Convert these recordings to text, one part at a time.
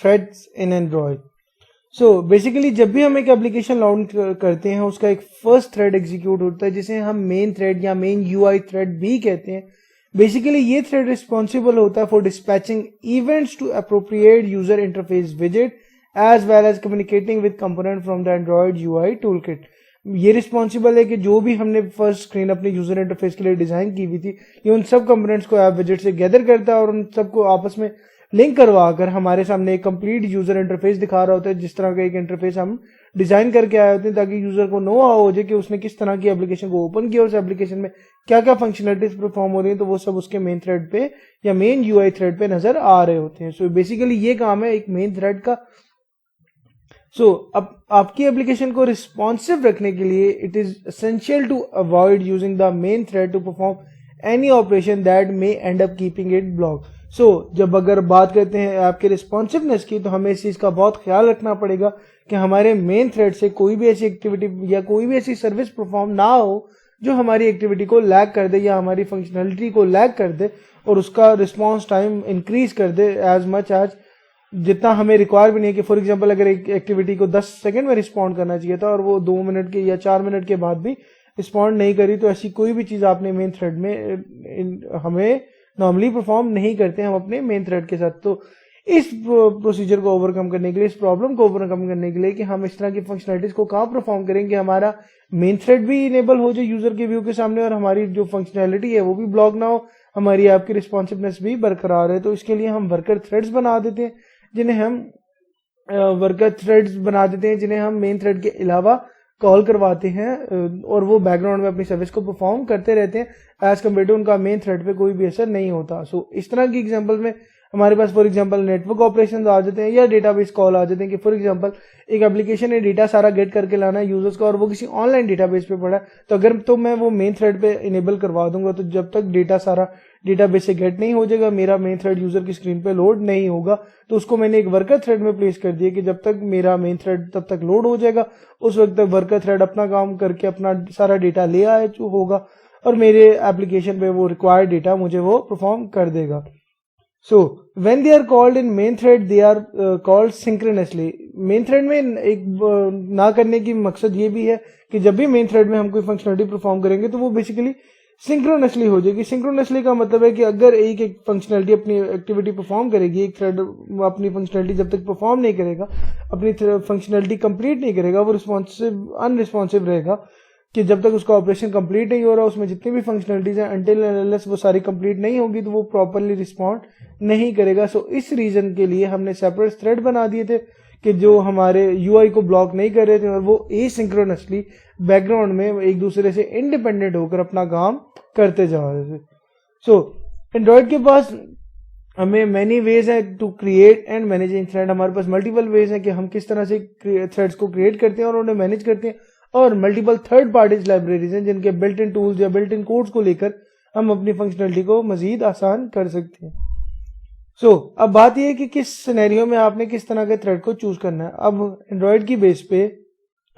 Threads इन Android. So basically जब भी हम एक एप्लीकेशन लॉन्च करते हैं उसका एक फर्स्ट थ्रेड एग्जीक्यूट होता है जिसे हम मेन थ्रेड या मेन यूआई थ्रेड भी कहते हैं। बेसिकली ये थ्रेड रिस्पॉन्सिबल होता है for dispatching events to appropriate user interface विजेट as well as communicating with component from the Android UI toolkit. ये रिस्पॉन्सिबल है कि जो भी हमने फर्स्ट स्क्रीन अपने यूजर इंटरफेस के लिए डिजाइन की हुई थी ये उन सब कंपोनेंट्स को ऐप विजेट से गैदर करता है और उन सबको आपस में लिंक करवा कर हमारे सामने एक कंप्लीट यूजर इंटरफेस दिखा रहा होता है, जिस तरह का एक इंटरफेस हम डिजाइन करके आए होते हैं ताकि यूजर को नो हो जाए कि उसने किस तरह की एप्लीकेशन को ओपन किया, उस एप्लीकेशन में क्या क्या फंक्शनलिटीज परफॉर्म हो रही है, तो वो सब उसके मेन थ्रेड पे या मेन यूआई थ्रेड पे नजर आ रहे होते हैं। सो बेसिकली ये काम है एक मेन थ्रेड का। अब आपकी एप्लीकेशन को रिस्पॉन्सिव रखने के लिए it is essential to avoid using the main thread to perform any operation that may end up keeping it block. जब अगर बात करते हैं आपके रिस्पॉन्सिवनेस की तो हमें इस चीज का बहुत ख्याल रखना पड़ेगा कि हमारे मेन थ्रेड से कोई भी ऐसी एक्टिविटी या कोई भी ऐसी सर्विस परफॉर्म ना हो जो हमारी एक्टिविटी को लैग कर दे या हमारी फंक्शनलिटी को लैग कर दे और उसका रिस्पॉन्स टाइम इंक्रीज कर दे एज मच एज जितना हमें रिक्वायर भी नहीं है। कि फॉर एग्जांपल अगर एक एक्टिविटी को 10 सेकंड में रिस्पॉन्ड करना चाहिए था और वो 2 मिनट के या 4 मिनट के बाद भी रिस्पॉन्ड नहीं करी, तो ऐसी कोई भी चीज आपने मेन थ्रेड में हमें नॉर्मली परफॉर्म नहीं करते हम अपने मेन थ्रेड के साथ। तो इस प्रोसीजर को ओवरकम करने के लिए, इस प्रॉब्लम को ओवरकम करने के लिए कि हम इस तरह की फंक्शनलिटीज को कहाँ परफॉर्म करेंगे, हमारा मेन थ्रेड भी इनेबल हो जाए यूजर के व्यू के सामने और हमारी जो फंक्शनैलिटी है वो भी ब्लॉक ना हो, हमारी आपकी रिस्पॉन्सिवनेस भी बरकरार है। तो इसके लिए हम वर्कर थ्रेड्स बना देते हैं जिन्हें हम मेन थ्रेड के अलावा कॉल करवाते हैं और वो बैकग्राउंड में अपनी सर्विस को परफॉर्म करते रहते हैं एज कम्पेयर टू उनका मेन थ्रेड पे कोई भी असर नहीं होता। इस तरह की एग्जांपल में हमारे पास फॉर एग्जांपल नेटवर्क ऑपरेशंस आ जाते हैं या डेटाबेस कॉल आ जाते हैं कि फॉर एग्जांपल एक एप्लीकेशन ने डेटा सारा गेट करके लाना है यूजर्स का और वो किसी ऑनलाइन डेटाबेस पे पड़ा है, तो अगर तो मैं वो मेन थ्रेड पे इनेबल करवा दूंगा तो जब तक डेटा सारा डेटाबेस से गेट नहीं हो जाएगा मेरा मेन थ्रेड यूजर की स्क्रीन पे लोड नहीं होगा। तो उसको मैंने एक वर्कर थ्रेड में प्लेस कर दिया कि जब तक मेरा मेन थ्रेड तब तक लोड हो जाएगा, उस वक्त तक वर्कर थ्रेड अपना काम करके अपना सारा डेटा ले आए जो होगा और मेरे एप्लीकेशन पे वो रिक्वायर्ड डेटा मुझे वो परफॉर्म कर देगा। when they are called in main thread they are called synchronously। Main thread में एक ना करने की मकसद ये भी है कि जब भी मेन थ्रेड में हम कोई फंक्शनलिटी परफॉर्म करेंगे तो वो बेसिकली सिंक्रोनसली हो जाएगी। सिंक्रोनसली का मतलब है कि अगर एक फंक्शनलिटी अपनी एक्टिविटी परफॉर्म करेगी, एक थ्रेड अपनी फंक्शनलिटी जब तक परफॉर्म नहीं करेगा, अपनी फंक्शनलिटी कंप्लीट नहीं करेगा, वो अनरिस्पॉन्सिव रहेगा कि जब तक उसका ऑपरेशन कंप्लीट नहीं हो रहा उसमें जितनी भी फंक्शनलिटीज हैं अनटिल अनलेस वो सारी कंप्लीट नहीं होगी तो वो प्रॉपरली रिस्पॉन्ड नहीं करेगा। इस रीजन के लिए हमने सेपरेट थ्रेड बना दिए थे कि जो हमारे यूआई को ब्लॉक नहीं कर रहे थे और वो एसिंक्रोनसली बैकग्राउंड में एक दूसरे से इंडिपेंडेंट होकर अपना काम करते जा रहे थे। एंड्रॉइड के पास हमें मैनी वेज है to create and managing thread. हमारे पास मल्टीपल वेज है कि हम किस तरह से थ्रेड्स को क्रिएट करते हैं और उन्हें मैनेज करते हैं, और मल्टीपल थर्ड पार्टीज लाइब्रेरीज हैं जिनके बिल्ट इन टूल्स या बिल्ट इन कोड्स को लेकर हम अपनी फंक्शनलिटी को मजीद आसान कर सकते हैं। अब बात यह है कि किस सिनेरियो में आपने किस तरह के थ्रेड को चूज करना है। अब एंड्रॉइड की बेस पे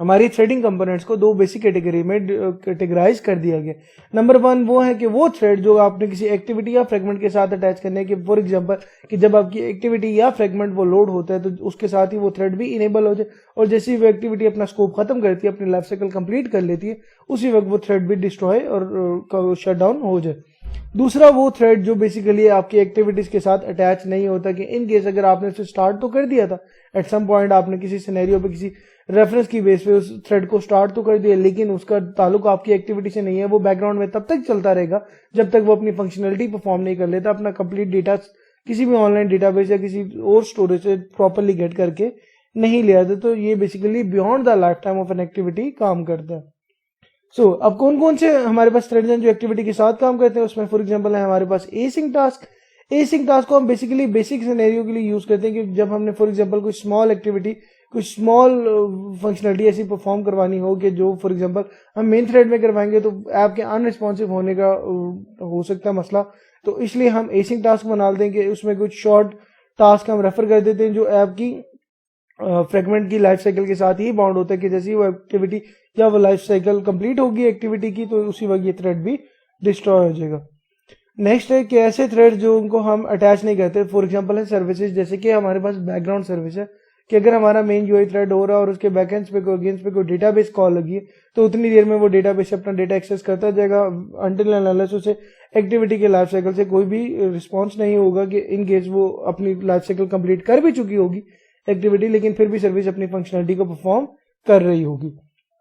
हमारी थ्रेडिंग कंपोनेंट्स को 2 बेसिक कैटेगरी में कैटेगराइज कर दिया गया। नंबर 1 वो है कि वो थ्रेड जो आपने किसी एक्टिविटी या फ्रेगमेंट के साथ अटैच करने के, फॉर एग्जांपल कि जब आपकी एक्टिविटी या फ्रेगमेंट वो लोड होता है तो उसके साथ ही वो थ्रेड भी इनेबल हो जाए और जैसे ही वो एक्टिविटी अपना स्कोप खत्म करती है, अपनी लाइफ साइकिल कंप्लीट कर लेती है, उसी वक्त वो थ्रेड भी डिस्ट्रॉय और शट डाउन हो जाए। दूसरा वो थ्रेड जो बेसिकली आपकी एक्टिविटीज के साथ अटैच नहीं होता कि इन केस अगर आपने उसे स्टार्ट तो कर दिया था, एट सम पॉइंट आपने किसी सिनेरियो पे किसी रेफरेंस की बेस पे उस थ्रेड को स्टार्ट तो कर दिया लेकिन उसका ताल्लुक आपकी एक्टिविटी से नहीं है, वो बैकग्राउंड में तब तक चलता रहेगा जब तक वो अपनी फंक्शनलिटी परफॉर्म नहीं कर लेता, अपना कंप्लीट डेटा किसी भी ऑनलाइन डेटाबेस या किसी और स्टोरेज से प्रॉपरली गेट करके नहीं ले आते। तो ये basically beyond the life time of an activity काम करता है। अब कौन कौन से हमारे पास थ्रेड्स हैं जो एक्टिविटी के साथ काम करते हैं, उसमें फॉर एग्जांपल है हमारे पास एसिंक टास्क। एसिंक टास्क को हम बेसिकली बेसिक सिनेरियो के लिए यूज करते हैं कि जब हमने फॉर एग्जांपल कोई स्मॉल एक्टिविटी, कोई स्मॉल फंक्शनलिटी ऐसी परफॉर्म करवानी हो कि जो फॉर एग्जांपल हम मेन थ्रेड में करवाएंगे तो ऐप के अनरिस्पॉन्सिव होने का हो सकता है मसला, तो इसलिए हम एसिंक टास्क बना दें कि उसमें कुछ शॉर्ट टास्क हम रेफर कर देते हैं जो ऐप की फ्रेगमेंट की लाइफ साइकिल के साथ ही बाउंड होता है कि जैसे ही वो एक्टिविटी या वो लाइफ साइकिल कंप्लीट होगी एक्टिविटी की तो उसी वक्त ये थ्रेड भी डिस्ट्रॉय हो जाएगा। नेक्स्ट है कि ऐसे थ्रेड जो उनको हम अटैच नहीं करते, फॉर एग्जांपल है सर्विसेज, जैसे कि हमारे पास बैकग्राउंड सर्विस है कि अगर हमारा मेन यूआई थ्रेड हो रहा है और उसके बैकएंड पे कोई अगेंस्ट पे कोई डेटाबेस कॉल लगी है तो उतनी देर में वो डेटाबेस से अपना डेटा एक्सेस करता जाएगा अंटिल एंड अनलेस उसे एक्टिविटी के लाइफ साइकिल से कोई भी रिस्पॉन्स नहीं होगा कि इन केस वो अपनी लाइफ साइकिल कंप्लीट कर भी चुकी होगी एक्टिविटी, लेकिन फिर भी सर्विस अपनी फंक्शनलिटी को परफॉर्म कर रही होगी।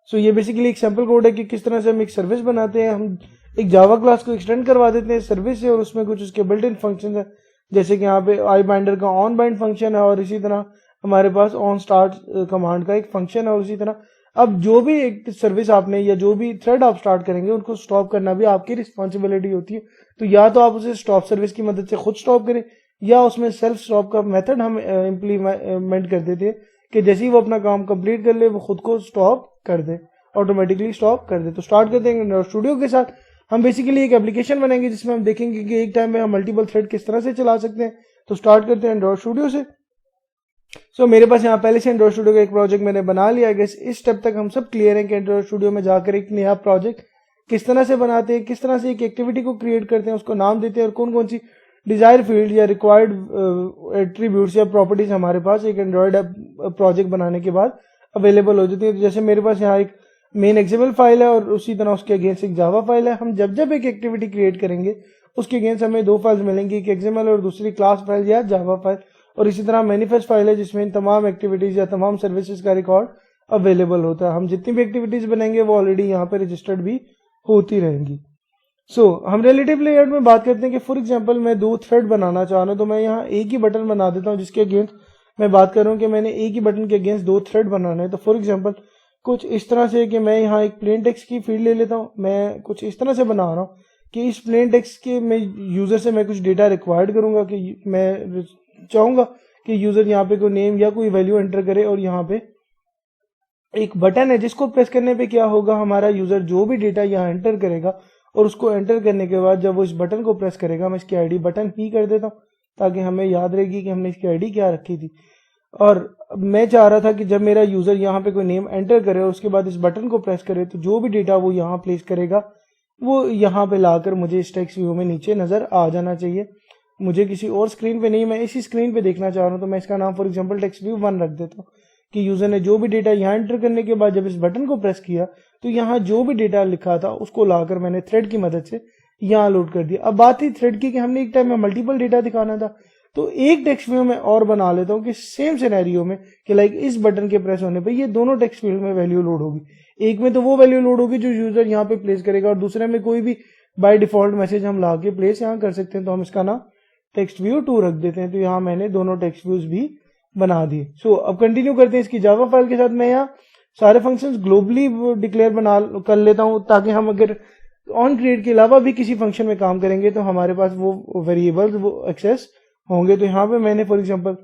सो ये बेसिकली एक सैम्पल कोड है कि किस तरह से हम एक सर्विस बनाते हैं। हम एक जावा क्लास को एक्सटेंड करवा देते हैं सर्विस से और उसमें कुछ उसके बिल्ट इन फंक्शन है, जैसे कि यहाँ पे आई बाइंडर का ऑन बाइंड फंक्शन है और इसी तरह हमारे पास ऑन स्टार्ट कमांड का एक फंक्शन है। और इसी तरह अब जो भी एक सर्विस आपने या जो भी थ्रेड आप स्टार्ट करेंगे उनको स्टॉप करना भी आपकी रिस्पॉन्सिबिलिटी होती है। तो या तो आप उसे स्टॉप सर्विस की मदद से खुद स्टॉप करें या उसमें सेल्फ स्टॉप का मेथड हम इम्प्लीमेंट कर देते हैं कि जैसे ही वो अपना काम कंप्लीट कर ले वो खुद को स्टॉप कर दे, ऑटोमेटिकली स्टॉप कर दे। तो स्टार्ट करते हैं एंड्रॉइड स्टूडियो के साथ। हम बेसिकली एक एप्लीकेशन बनाएंगे जिसमें हम देखेंगे कि एक टाइम में हम मल्टीपल थ्रेड किस तरह से चला सकते हैं। तो स्टार्ट करते हैं एंड्रॉइड स्टूडियो से। सो मेरे पास यहाँ पहले से एंड्रॉइड स्टूडियो का एक प्रोजेक्ट मैंने बना लिया है। इस स्टेप तक हम सब क्लियर हैं कि एंड्रॉइड स्टूडियो में जाकर एक नया प्रोजेक्ट किस तरह से बनाते हैं, किस तरह से एक एक्टिविटी को क्रिएट करते हैं, उसको नाम देते हैं और कौन कौन सी डिजायर फील्ड या रिक्वायर्ड एट्रीब्यूट्स या प्रॉपर्टीज हमारे पास एक एंड्रॉइड प्रोजेक्ट बनाने के बाद अवेलेबल हो जाती है। जैसे मेरे पास यहाँ एक मेन एक्सएमएल फाइल है और उसी तरह उसके अगेंस्ट एक जावा फाइल है। हम जब जब एक एक्टिविटी क्रिएट करेंगे उसके अगेंस्ट हमें दो फाइल्स मिलेंगी, एक एक्सएमएल और दूसरी क्लास फाइल या जावा फाइल। और इसी तरह मैनिफेस्ट फाइल है जिसमें इन तमाम एक्टिविटीज या तमाम सर्विसेज का रिकॉर्ड अवेलेबल होता है। हम जितनी भी एक्टिविटीज बनाएंगे वो ऑलरेडी यहाँ पे रजिस्टर्ड भी होती रहेंगी। हम रिलेटिव लेआउट में बात करते हैं कि फॉर एग्जांपल मैं दो थ्रेड बनाना चाह रहा हूँ तो मैं यहाँ एक ही बटन बना देता हूँ जिसके अगेंस्ट मैं बात कर रहा हूँ कि मैंने एक ही बटन के अगेंस्ट दो थ्रेड बनाना है। तो फॉर एग्जांपल कुछ इस तरह से कि मैं यहाँ एक प्लेन टेक्स्ट की फील्ड ले लेता हूँ। मैं कुछ इस तरह से बना रहा हूँ कि इस प्लेन टेक्स्ट के मैं यूजर से मैं कुछ डेटा रिक्वायर्ड करूंगा कि मैं चाहूंगा कि यूजर यहाँ पे कोई नेम या कोई वैल्यू एंटर करे और यहाँ पे एक बटन है जिसको प्रेस करने पे क्या होगा, हमारा यूजर जो भी डेटा यहाँ एंटर करेगा और उसको एंटर करने के बाद जब वो इस बटन को प्रेस करेगा मैं इसकी आईडी बटन ही कर देता हूँ ताकि हमें याद रहेगी कि हमने इसकी आईडी क्या रखी थी। और मैं चाह रहा था कि जब मेरा यूजर यहाँ पे कोई नेम एंटर करे और उसके बाद इस बटन को प्रेस करे तो जो भी डेटा वो यहाँ प्लेस करेगा वो यहाँ पे लाकर मुझे इस टेक्स्ट व्यू में नीचे नजर आ जाना चाहिए। मुझे किसी और स्क्रीन पे नहीं, मैं इसी स्क्रीन पे देखना चाह रहा हूँ तो मैं इसका नाम फॉर एग्जांपल टेक्स्ट व्यू 1 रख देता हूँ कि यूजर ने जो भी डेटा यहाँ एंटर करने के बाद जब इस बटन को प्रेस किया तो यहाँ जो भी डेटा लिखा था उसको लाकर मैंने थ्रेड की मदद से यहाँ लोड कर दिया। अब बात थी थ्रेड की कि हमने एक टाइम में मल्टीपल डेटा दिखाना था तो एक टेक्स्ट व्यू में और बना लेता हूँ कि सेम सिनेरियो में कि लाइक इस बटन के प्रेस होने पे ये दोनों टेक्स्ट फील्ड में वैल्यू लोड होगी। एक में तो वो वैल्यू लोड होगी जो यूजर यहाँ पे प्लेस करेगा और दूसरे में कोई भी बाय डिफॉल्ट मैसेज हम ला के प्लेस यहाँ कर सकते हैं। तो हम इसका नाम टेक्स्ट व्यू 2 रख देते हैं। तो यहाँ मैंने दोनों टेक्स्ट व्यूज भी बना दिए। अब कंटिन्यू करते हैं इसकी जावा फाइल के साथ। मैं यहाँ सारे फंक्शंस ग्लोबली डिक्लेयर बना कर लेता हूँ ताकि हम अगर ऑन क्रिएट के अलावा भी किसी फंक्शन में काम करेंगे तो हमारे पास वो वेरिएबल्स वो एक्सेस होंगे। तो यहाँ पे मैंने फॉर एग्जांपल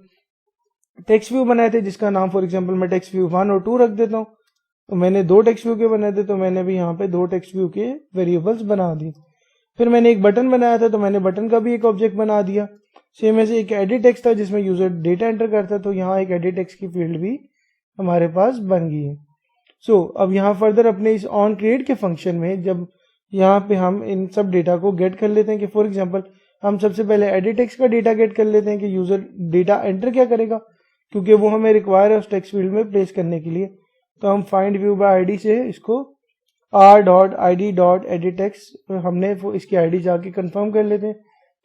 टेक्स्ट व्यू बनाए थे जिसका नाम फॉर एग्जांपल मैं टेक्स्ट व्यू 1 और 2 रख देता हूँ। तो मैंने दो टेक्स्ट व्यू के बनाए थे तो मैंने भी यहाँ पे दो टेक्स्ट व्यू के वेरिएबल्स बना दिए। फिर मैंने एक बटन बनाया था तो मैंने बटन का भी एक ऑब्जेक्ट बना दिया। सेम ऐसे एक एडिट टेक्स्ट था जिसमें यूजर डेटा एंटर करता तो यहाँ एक एडिट टेक्स्ट की फील्ड भी हमारे पास बन गई है। अब यहाँ फर्दर अपने इस ऑन क्रिएट के फंक्शन में जब यहाँ पे हम इन सब डेटा को गेट कर लेते हैं कि फॉर एग्जांपल हम सबसे पहले एडिट टेक्स्ट का डेटा गेट कर लेते हैं कि यूजर डेटा एंटर क्या करेगा क्योंकि वो हमें रिक्वायर है उस टेक्स्ट फील्ड में प्लेस करने के लिए। तो हम फाइंड व्यू बाय आईडी से इसको r.id.editText हमने इसकी आईडी जाके कंफर्म कर लेते हैं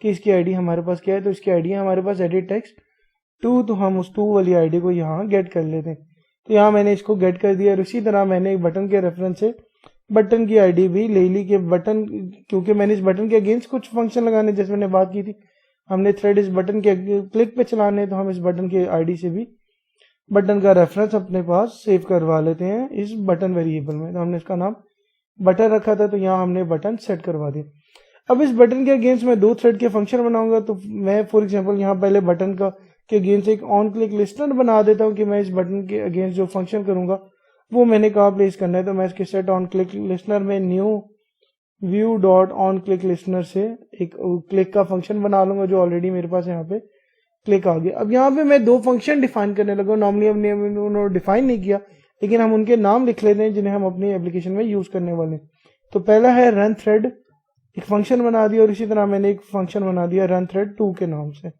कि इसकी आईडी हमारे पास क्या है। तो इसकी आईडी है हमारे पास एडिट टेक्स्ट 2। तो हम उस 2 वाली आईडी को यहाँ गेट कर लेते हैं। तो यहाँ मैंने इसको गेट कर दिया और इसी तरह मैंने एक बटन के रेफरेंस से बटन की आईडी भी ले ली कि बटन क्योंकि मैंने इस बटन के अगेंस्ट कुछ फंक्शन लगाने जैसे मैंने बात की थी हमने थ्रेड इस बटन के क्लिक पे चलाने तो हम इस बटन के आईडी से भी बटन का रेफरेंस अपने पास सेव करवा लेते हैं इस बटन वेरिएबल में। तो हमने इसका नाम बटन रखा था तो यहाँ हमने बटन सेट करवा दिया। अब इस बटन के अगेंस्ट मैं दो थ्रेड के फंक्शन बनाऊंगा तो मैं फॉर एग्जांपल यहाँ पहले बटन का के अगेंस्ट एक ऑन क्लिक लिस्टनर बना देता हूँ कि मैं इस बटन के अगेंस्ट जो फंक्शन करूंगा वो मैंने कहाँ प्लेस करना है। तो मैं इसके सेट ऑन क्लिक लिस्टनर में new view dot on click listener से एक क्लिक का फंक्शन बना लूंगा जो ऑलरेडी मेरे पास यहाँ पे क्लिक आ गया। अब यहाँ पे मैं दो फंक्शन डिफाइन करने लगा। नॉर्मली हमने उन्होंने डिफाइन नहीं किया लेकिन हम उनके नाम लिख लेते हैं जिन्हें हम अपनी एप्लीकेशन में यूज करने वाले हैं। तो पहला है रन थ्रेड एक फंक्शन बना दिया और इसी तरह मैंने एक फंक्शन बना दिया रन थ्रेड 2 के नाम से।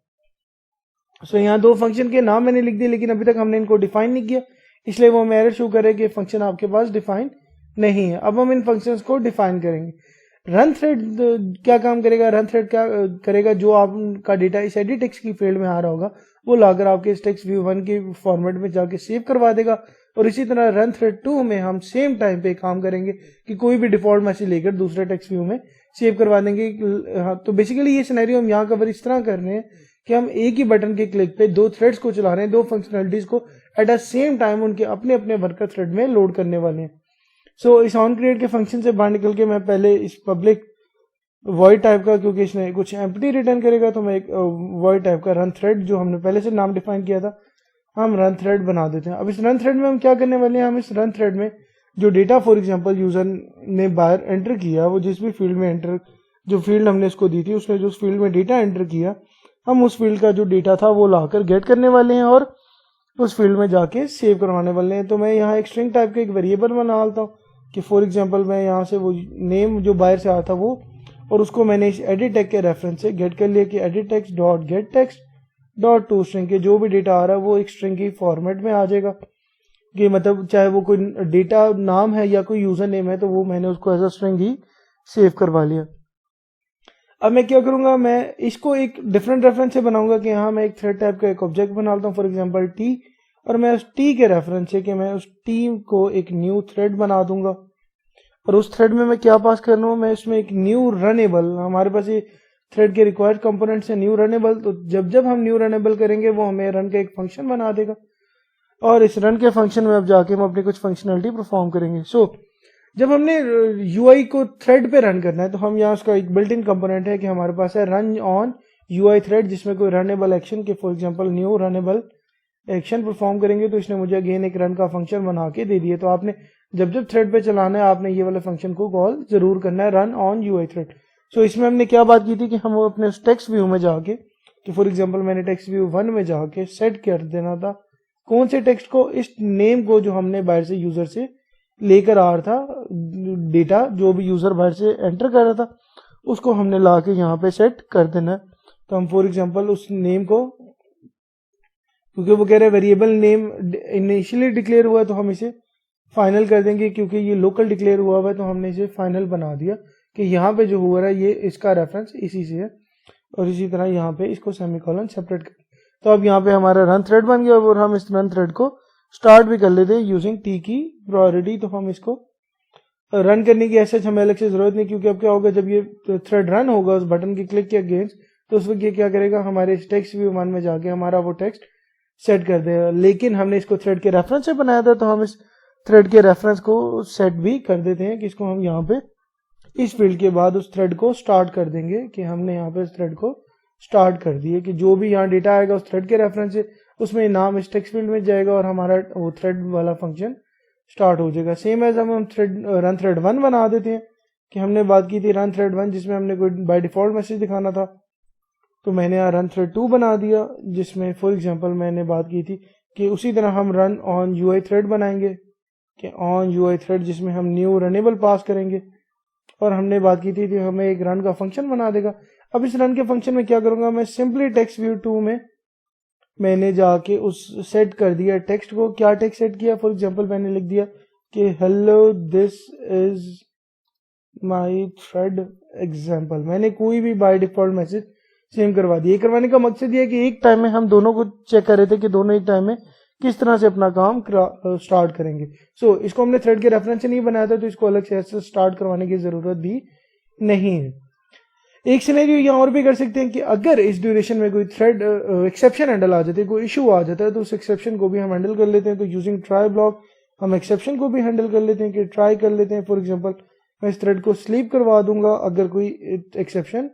सो यहाँ दो फंक्शन के नाम मैंने लिख दिए, लेकिन अभी तक हमने इनको डिफाइन नहीं किया, इसलिए वो हमें एरर शो करे कि फंक्शन आपके पास डिफाइन नहीं है। अब हम इन फंक्शंस को डिफाइन करेंगे। रन थ्रेड क्या काम करेगा? रन थ्रेड क्या करेगा? जो आपका डेटा इस एडिट टेक्स्ट की फील्ड में आ रहा होगा वो लाकर आपके इस टेक्स्ट व्यू 1 के फॉर्मेट में जाके सेव करवा देगा। और इसी तरह रन थ्रेड 2 में हम सेम टाइम पे काम करेंगे कि कोई भी डिफॉल्ट मैसेज लेकर दूसरे टेक्स्ट व्यू में सेव करवा देंगे। हाँ, तो बेसिकली ये सिनेरियो हम यहाँ कवर इस तरह कर रहे हैं कि हम एक ही बटन के क्लिक पे दो थ्रेड्स को चला रहे हैं, दो फंक्शनलिटीज को एट द सेम टाइम उनके अपने अपने वर्कर थ्रेड में लोड करने वाले हैं। सो इस ऑन क्रिएट के फंक्शन से बाहर निकल के मैं पहले इस पब्लिक वॉइड टाइप का, क्योंकि इसने कुछ एम्प्टी रिटर्न करेगा, तो मैं एक वॉइड टाइप का रन थ्रेड जो हमने पहले से नाम डिफाइन किया था हम रन थ्रेड बना देते हैं। अब इस रन थ्रेड में हम क्या करने वाले हैं? हम इस रन थ्रेड में जो डेटा फॉर एग्जांपल यूजर ने बाहर एंटर किया, वो जिस भी फील्ड में एंटर, जो फील्ड हमने इसको दी थी उसने जो फील्ड में डेटा एंटर किया, हम उस फील्ड का जो डेटा था वो लाकर गेट करने वाले हैं और उस फील्ड में जाके सेव करवाने वाले हैं। तो मैं यहाँ एक स्ट्रिंग टाइप का एक वेरिएबल बना लेता हूँ कि फॉर एग्जांपल मैं यहाँ से वो नेम जो बाहर से आया था वो, और उसको मैंने इस एडिट टेक्स्ट के रेफरेंस से गेट कर लिया कि edit text dot gate text dot to string के जो भी डेटा आ रहा है वो एक स्ट्रिंग की फॉर्मेट में आ जाएगा। कि मतलब चाहे वो कोई डेटा नाम है या कोई यूजर नेम है, तो वो मैंने उसको एज अ स्ट्रिंग ही सेव करवा लिया। अब मैं क्या करूंगा? मैं इसको एक डिफरेंट रेफरेंस से बनाऊंगा कि यहाँ मैं एक थ्रेड टाइप का एक ऑब्जेक्ट बना लेता हूँ फॉर एग्जांपल टी, और मैं उस टी के रेफरेंस से कि मैं उस टी को एक न्यू थ्रेड बना दूंगा। और उस थ्रेड में मैं क्या पास कर रहा हूँ? मैं इसमें एक न्यू रनेबल, हमारे पास ये थ्रेड के रिक्वायर्ड कंपोनेंट्स है न्यू रनेबल, तो जब जब हम न्यू रनेबल करेंगे वो हमें रन का एक फंक्शन बना देगा, और इस रन के फंक्शन में अब जाके हम अपनी कुछ फंक्शनलिटी परफॉर्म करेंगे। सो जब हमने यूआई को थ्रेड पे रन करना है, तो हम यहाँ उसका एक बिल्ट इन कंपोनेंट है कि हमारे पास है रन ऑन यूआई थ्रेड, जिसमें कोई रनेबल एक्शन के for example new runnable action perform करेंगे, तो इसने मुझे अगेन एक रन का फंक्शन बना के दे दिया। तो आपने जब जब थ्रेड पे चलाना है आपने ये वाले फंक्शन को कॉल जरूर करना है, रन ऑन यूआई थ्रेड। सो इसमें हमने क्या बात की थी कि हम अपने उस टेक्स्ट व्यू में जाके, कि फॉर एग्जांपल मैंने टेक्स्ट व्यू 1 में जाके सेट कर देना था कौन से टेक्स्ट को, इस नेम को जो हमने बाहर से यूजर से लेकर आ रहा था, डेटा जो भी यूजर बाहर से एंटर कर रहा था उसको हमने ला के यहाँ पे सेट कर देना है। तो हम फॉर एग्जांपल उस नेम को, क्योंकि वो कह रहे हैं वेरिएबल नेम इनिशियली डिक्लेयर हुआ है तो हम इसे फाइनल कर देंगे, क्योंकि ये लोकल डिक्लेयर हुआ है तो हमने इसे फाइनल बना दिया कि यहाँ पे जो हुआ रहा है ये इसका रेफरेंस इसी से है, और इसी तरह यहाँ पे इसको सेमीकोलन सेपरेट कर। तो अब यहाँ पे हमारा रन थ्रेड बन गया और हम इस रन थ्रेड को स्टार्ट भी कर लेते हैं यूजिंग टी की प्रायोरिटी। तो हम इसको रन करने की ऐसे हमें अलग से जरूरत नहीं, क्योंकि अब क्या होगा जब ये थ्रेड रन होगा उस बटन की क्लिक के अगेंस्ट, तो उस वक्त ये क्या करेगा, हमारे इस टेक्स्ट व्यू 1 में जाके हमारा वो टेक्स्ट सेट कर देगा। लेकिन हमने इसको थ्रेड के रेफरेंस से बनाया था, तो हम इस थ्रेड के रेफरेंस को सेट भी कर देते हैं कि इसको हम यहाँ पे इस फील्ड के बाद उस थ्रेड को स्टार्ट कर देंगे कि हमने यहाँ पे इस थ्रेड को स्टार्ट कर दिए कि जो भी यहाँ डेटा आएगा उस थ्रेड के रेफरेंस से उसमें नाम इस टेक्स्ट फील्ड में जाएगा और हमारा वो थ्रेड वाला फंक्शन स्टार्ट हो जाएगा। सेम एज हम थ्रेड रन थ्रेड 1 बना देते हैं कि हमने बात की थी रन थ्रेड 1 जिसमें हमने कोई बाय डिफॉल्ट मैसेज दिखाना था, तो मैंने यहाँ रन थ्रेड 2 बना दिया जिसमें फॉर एग्जांपल मैंने बात की थी कि उसी तरह हम रन ऑन यूआई थ्रेड बनाएंगे कि ऑन यूआई थ्रेड जिसमें हम न्यू रनेबल पास करेंगे, और हमने बात की थी कि हमें एक रन का फंक्शन बना देगा। अब इस रन के फंक्शन में क्या करूंगा, मैं सिंपली टेक्स्ट व्यू 2 में मैंने जाके उस सेट कर दिया टेक्स्ट को। क्या टेक्स्ट सेट किया, फॉर एग्जांपल मैंने लिख दिया कि hello this is my thread example. मैंने कोई भी बाय डिफॉल्ट मैसेज सेम करवा दिया। करवाने का मकसद ये है कि एक टाइम में हम दोनों को चेक कर रहे थे कि दोनों एक टाइम में किस तरह से अपना काम स्टार्ट करेंगे। सो इसको हमने थ्रेड के रेफरेंस से नहीं बनाया था, तो इसको अलग से ऐसे स्टार्ट करवाने की जरूरत भी नहीं है। एक सिनेरियो यहाँ और भी कर सकते हैं कि अगर इस ड्यूरेशन में कोई थ्रेड एक्सेप्शन हैंडल आ जाते हैं, कोई इशू आ जाता है, तो उस एक्सेप्शन को भी हम हैंडल कर लेते हैं। तो यूजिंग ट्राई ब्लॉक हम एक्सेप्शन को भी हैंडल कर लेते हैं कि ट्राई कर लेते हैं। फॉर एग्जांपल मैं इस थ्रेड को स्लीप करवा दूंगा अगर कोई एक्सेप्शन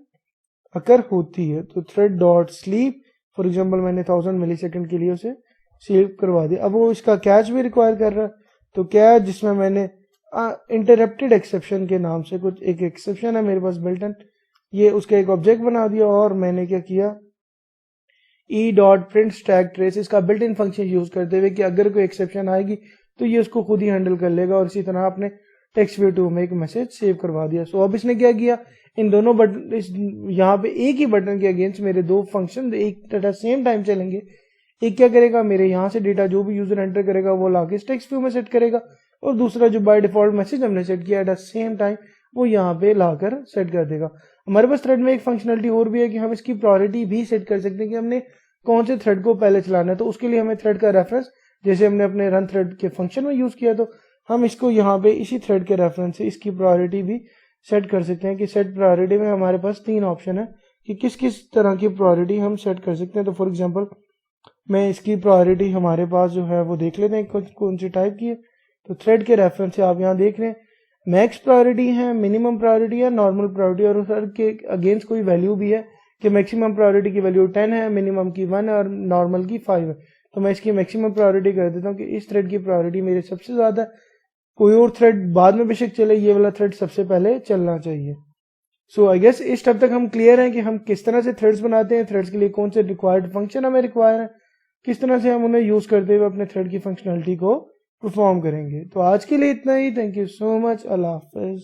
अगर होती है, तो thread dot sleep for example मैंने 1000 मिलीसेकंड के लिए उसे सेव करवा दिया। अब वो इसका कैच भी रिक्वायर कर रहा है, तो कैच जिसमें मैंने इंटरप्टेड एक्सेप्शन के नाम से कुछ एक एक्सेप्शन है मेरे पास बिल्ट इन, ये उसका एक ऑब्जेक्ट बना दिया और मैंने क्या किया E dot print stack trace इसका बिल्ट इन फंक्शन यूज करते हुए कि अगर कोई एक्सेप्शन आएगी तो ये उसको खुद ही हैंडल कर लेगा, और इसी तरह आपने टेक्स्ट व्यू 2 में एक मैसेज सेव करवा दिया। सो अब इसने क्या किया, इन दोनों बटन, यहाँ पे एक ही बटन के अगेंस्ट मेरे दो फंक्शन एक एट सेम टाइम चलेंगे। एक क्या करेगा, मेरे यहाँ से डेटा जो भी यूजर एंटर करेगा वो लाके टेक्स्ट व्यू में सेट करेगा, और दूसरा जो बाय डिफॉल्ट मैसेज हमने सेट किया एट सेम टाइम वो यहाँ पे लाकर सेट कर देगा। हमारे पास थ्रेड में एक फंक्शनलिटी और भी है कि हम इसकी प्रायोरिटी भी सेट कर सकते हैं कि हमने कौन से थ्रेड को पहले चलाना है। तो उसके लिए हमें थ्रेड का रेफरेंस, जैसे हमने अपने रन थ्रेड के फंक्शन में यूज किया, तो हम इसको यहाँ पे इसी थ्रेड के रेफरेंस से इसकी प्रायोरिटी भी सेट कर सकते हैं कि सेट प्रायोरिटी में हमारे पास 3 ऑप्शन है कि किस किस तरह की प्रायोरिटी हम सेट कर सकते हैं। तो फॉर एग्जांपल मैं इसकी प्रायोरिटी हमारे पास जो है वो देख लेते हैं कौन सी टाइप की है। तो थ्रेड के रेफरेंस से आप यहाँ देख रहे हैं मैक्स प्रायोरिटी है, मिनिमम प्रायोरिटी है, नॉर्मल प्रायोरिटी, और उस के अगेंस्ट कोई वैल्यू भी है कि मैक्सिमम प्रायोरिटी की वैल्यू 10 है, मिनिमम की 1 है और नॉर्मल की 5 है। तो मैं इसकी मैक्सिमम प्रायोरिटी कर देता हूँ कि इस थ्रेड की प्रायोरिटी मेरी सबसे ज्यादा है, कोई और थ्रेड बाद में बेशक चले, ये वाला थ्रेड सबसे पहले चलना चाहिए। सो आई गेस इस स्टेप तक हम क्लियर हैं कि हम किस तरह से थ्रेड्स बनाते हैं, थ्रेड्स के लिए कौन से रिक्वायर्ड फंक्शन हमें रिक्वायर है, किस तरह से हम उन्हें यूज करते हुए अपने थ्रेड की फंक्शनलिटी को परफॉर्म करेंगे। तो आज के लिए इतना ही। Thank you so much. अल्लाह हाफिज।